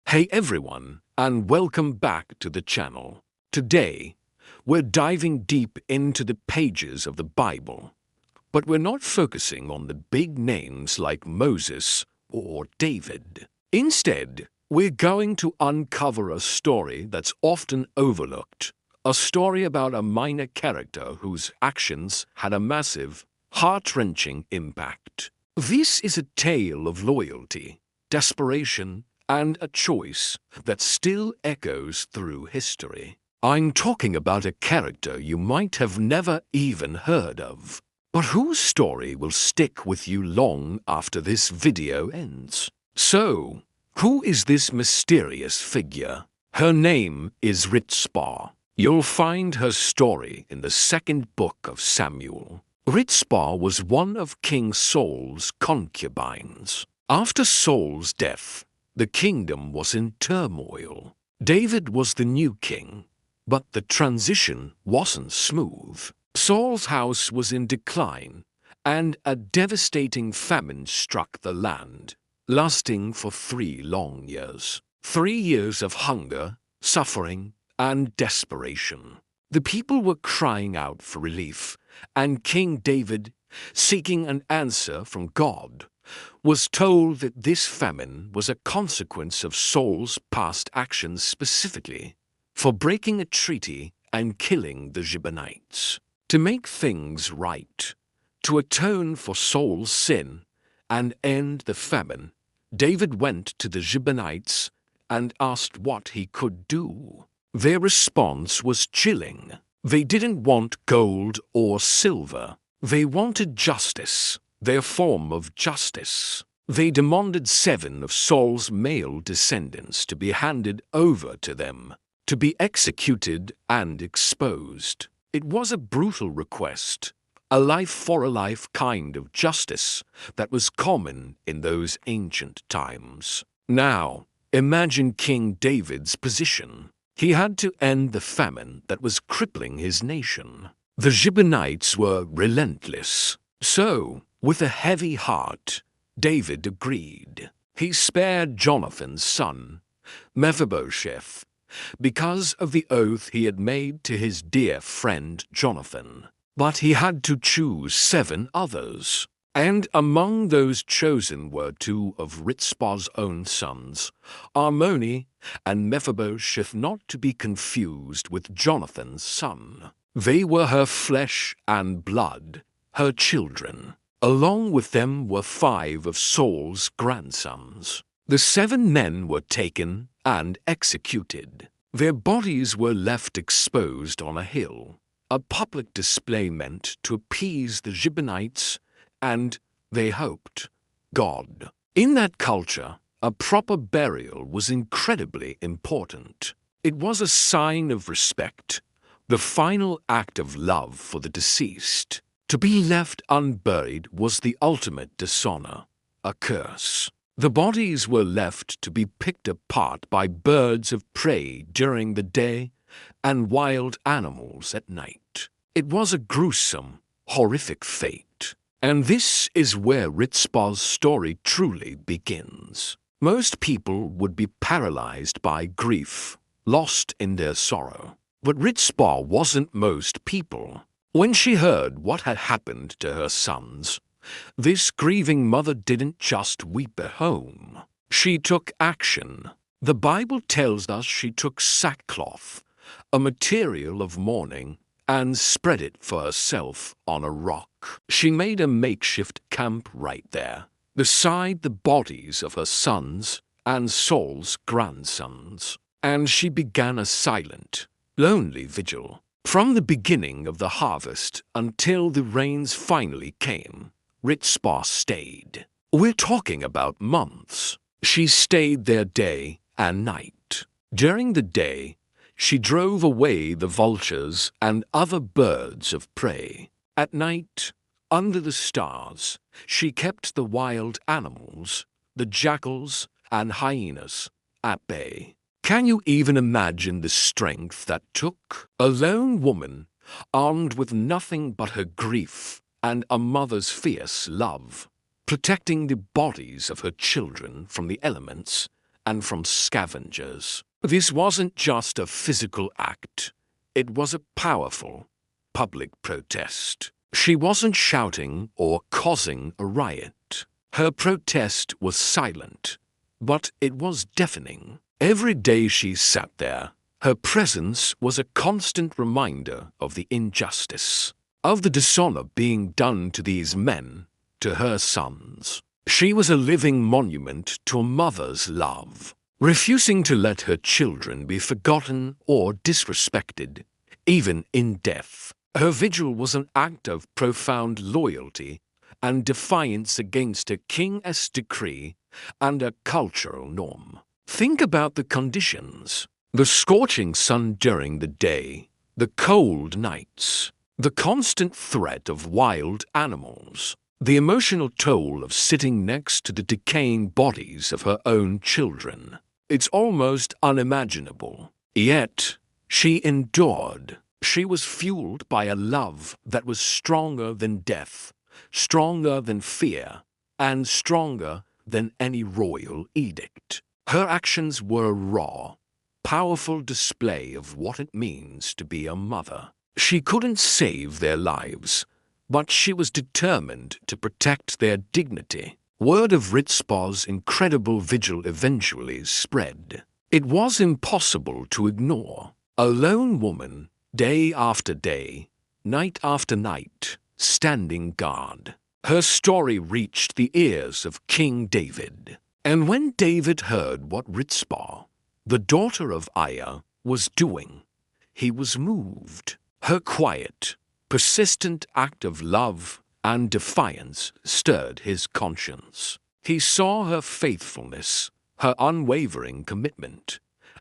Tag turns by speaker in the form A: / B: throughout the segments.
A: Hey everyone, and welcome back to the channel. Today, we're diving deep into the pages of the Bible, but we're not focusing on the big names like Moses or David. Instead, we're going to uncover a story that's often overlooked, a story about a minor character whose actions had a massive, heart-wrenching impact. This is a tale of loyalty, desperation, and a choice that still echoes through history. I'm talking about a character you might have never even heard of, but whose story will stick with you long after this video ends. So, who is this mysterious figure? Her name is Rizpah. You'll find her story in the second book of Samuel. Rizpah was one of King Saul's concubines. After Saul's death, the kingdom was in turmoil. David was the new king, but the transition wasn't smooth. Saul's house was in decline, and a devastating famine struck the land, lasting for 3 long years. 3 years of hunger, suffering, and desperation. The people were crying out for relief, and King David, seeking an answer from God, was told that this famine was a consequence of Saul's past actions, specifically for breaking a treaty and killing the Gibeonites. To make things right, to atone for Saul's sin and end the famine, David went to the Gibeonites and asked what he could do. Their response was chilling. They didn't want gold or silver. They wanted justice, their form of justice. They demanded 7 of Saul's male descendants to be handed over to them, to be executed and exposed. It was a brutal request, a life-for-a-life kind of justice that was common in those ancient times. Now, imagine King David's position. He had to end the famine that was crippling his nation. The Gibeonites were relentless. So, with a heavy heart, David agreed. He spared Jonathan's son, Mephibosheth, because of the oath he had made to his dear friend Jonathan. But he had to choose 7 others, and among those chosen were 2 of Rizpah's own sons, Armoni and Mephibosheth, not to be confused with Jonathan's son. They were her flesh and blood, her children. Along with them were 5 of Saul's grandsons. The 7 men were taken and executed. Their bodies were left exposed on a hill, a public display meant to appease the Gibeonites and, they hoped, God. In that culture, a proper burial was incredibly important. It was a sign of respect, the final act of love for the deceased. To be left unburied was the ultimate dishonor, a curse. The bodies were left to be picked apart by birds of prey during the day and wild animals at night. It was a gruesome, horrific fate. And this is where Rizpah's story truly begins. Most people would be paralyzed by grief, lost in their sorrow. But Rizpah wasn't most people. When she heard what had happened to her sons, this grieving mother didn't just weep at home. She took action. The Bible tells us she took sackcloth, a material of mourning, and spread it for herself on a rock. She made a makeshift camp right there, beside the bodies of her sons and Saul's grandsons. And she began a silent, lonely vigil. From the beginning of the harvest until the rains finally came, Rizpah stayed. We're talking about months. She stayed there day and night. During the day, she drove away the vultures and other birds of prey. At night, under the stars, she kept the wild animals, the jackals and hyenas, at bay. Can you even imagine the strength that took? A lone woman, armed with nothing but her grief and a mother's fierce love, protecting the bodies of her children from the elements and from scavengers. This wasn't just a physical act. It was a powerful, public protest. She wasn't shouting or causing a riot. Her protest was silent, but it was deafening. Every day she sat there, her presence was a constant reminder of the injustice, of the dishonor being done to these men, to her sons. She was a living monument to a mother's love, refusing to let her children be forgotten or disrespected, even in death. Her vigil was an act of profound loyalty and defiance against a king's decree and a cultural norm. Think about the conditions: the scorching sun during the day, the cold nights, the constant threat of wild animals, the emotional toll of sitting next to the decaying bodies of her own children. It's almost unimaginable. Yet, she endured. She was fueled by a love that was stronger than death, stronger than fear, and stronger than any royal edict. Her actions were a raw, powerful display of what it means to be a mother. She couldn't save their lives, but she was determined to protect their dignity. Word of Ritzpah's incredible vigil eventually spread. It was impossible to ignore. A lone woman, day after day, night after night, standing guard. Her story reached the ears of King David. And when David heard what Ritzpah, the daughter of Aiah, was doing, he was moved. Her quiet, persistent act of love and defiance stirred his conscience. He saw her faithfulness, her unwavering commitment,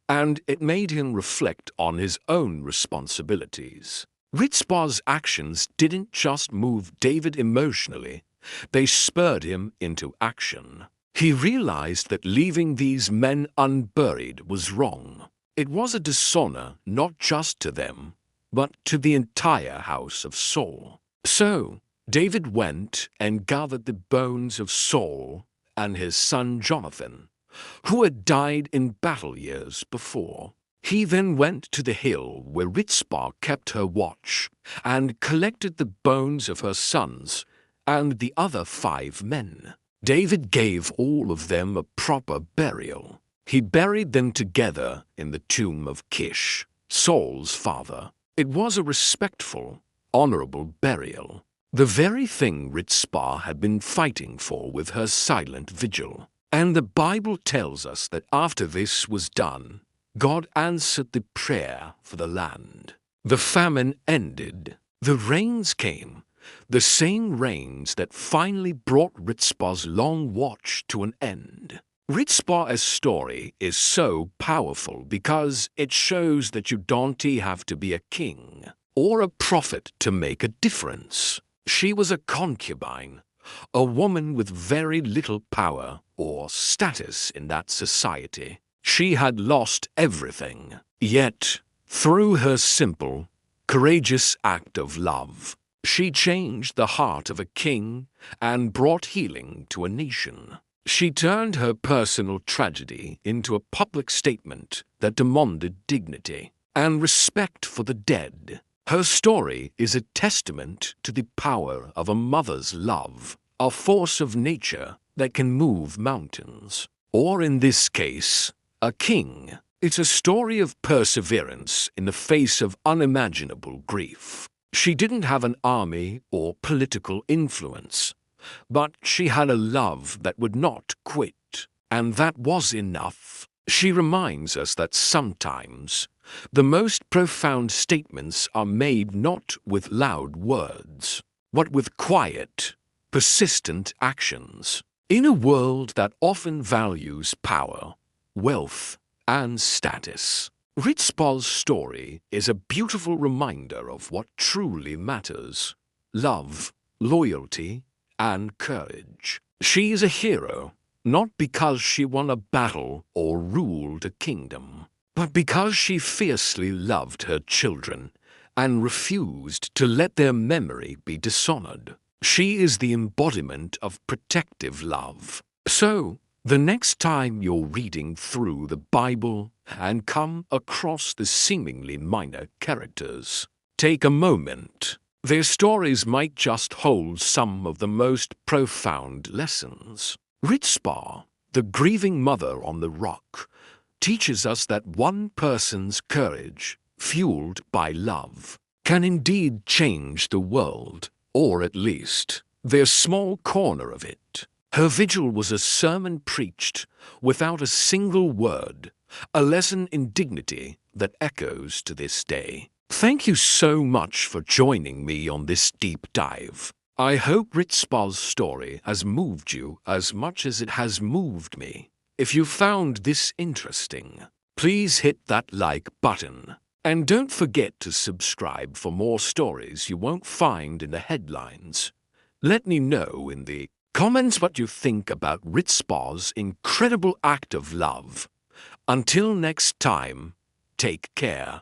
A: and it made him reflect on his own responsibilities. Ritzpah's actions didn't just move David emotionally, they spurred him into action. He realized that leaving these men unburied was wrong. It was a dishonor not just to them, but to the entire house of Saul. So, David went and gathered the bones of Saul and his son Jonathan, who had died in battle years before. He then went to the hill where Ritzpah kept her watch and collected the bones of her sons and the other 5 men. David gave all of them a proper burial. He buried them together in the tomb of Kish, Saul's father. It was a respectful, honorable burial, the very thing Ritzpah had been fighting for with her silent vigil. And the Bible tells us that after this was done, God answered the prayer for the land. The famine ended. The rains came, the same rains that finally brought Ritzpah's long watch to an end. Ritzpah's story is so powerful because it shows that you don't have to be a king or a prophet to make a difference. She was a concubine, a woman with very little power or status in that society. She had lost everything. Yet, through her simple, courageous act of love, she changed the heart of a king and brought healing to a nation. She turned her personal tragedy into a public statement that demanded dignity and respect for the dead. Her story is a testament to the power of a mother's love, a force of nature that can move mountains. Or in this case, a king. It's a story of perseverance in the face of unimaginable grief. She didn't have an army or political influence, but she had a love that would not quit, and that was enough. She reminds us that sometimes the most profound statements are made not with loud words, but with quiet, persistent actions. In a world that often values power, wealth, and status, Ritzpah's story is a beautiful reminder of what truly matters: love, loyalty, and courage. She is a hero, not because she won a battle or ruled a kingdom, but because she fiercely loved her children and refused to let their memory be dishonored. She is the embodiment of protective love. So, The next time you're reading through the Bible and come across the seemingly minor characters, take a moment. Their stories might just hold some of the most profound lessons. Ritzpah, the grieving mother on the rock, teaches us that one person's courage, fueled by love, can indeed change the world, or at least their small corner of it. Her vigil was a sermon preached without a single word, a lesson in dignity that echoes to this day. Thank you so much for joining me on this deep dive. I hope Ritzpah's story has moved you as much as it has moved me. If you found this interesting, please hit that like button. And don't forget to subscribe for more stories you won't find in the headlines. Let me know in the comments what you think about Ritzpah's incredible act of love. Until next time, take care.